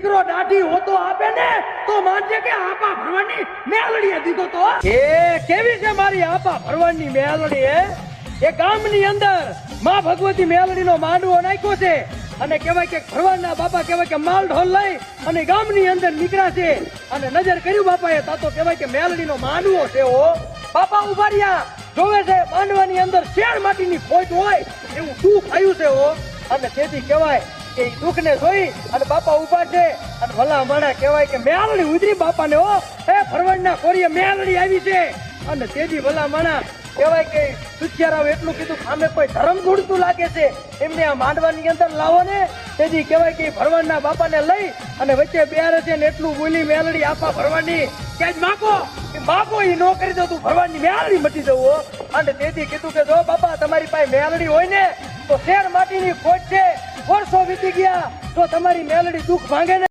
દીકરો દાઢી હોતો આપે ને તો માનજે કે આપા ભરવાની મેલડીએ દીધો તો એ કેવી છે મારી આપા ભરવાની મેલડી એ ગામની અંદર માં ભગવતી મેલડીનો માંડવો નાખ્યો છે અને કહેવાય કે ભરવાડના બાપા કહેવાય કે માલ ઢોલ લઈ અને ગામની અંદર નીકળ્યા છે અને નજર કર્યું બાપાએ તાતો કહેવાય કે મેલડીનો માંડવો છે ઓ બાપા ઉભા રહ્યા જોવે છે માંડવાની અંદર શેર માટીની ખોટ હોય એવું દુઃખ આવ્યું છે ઓ અને તેથી કહેવાય કે દુઃખ ને જોઈ અને બાપા ઉભા છે અને ભલા માણા કહેવાય કે મેલડી ઉતરી બાપાને હો એ ભરવાડના કોરીએ મેલડી આવી છે અને તેથી ભલા માણા કહેવાય કે સુખિયારાવ એટલું કીધું સામે કોઈ ધર્મ જોડતું લાગે છે એમને આ માંડવાની અંદર લાવો ને તેથી કહેવાય કે ભરવાડના બાપાને લઈ અને વચ્ચે બેરે છે ને એટલું બોલી મેલડી આપા ભરવાની કે માગો એ નો કરી દો તું ભરવાની મેલડી મટી જવું અને તેથી કીધું કે જો બાપા તમારી પાસે મેલડી હોય ને તો શેર માટીની ખોટ છે વર્ષો વીતી ગયા તો તમારી મેલડી દુઃખ ભાંગે ને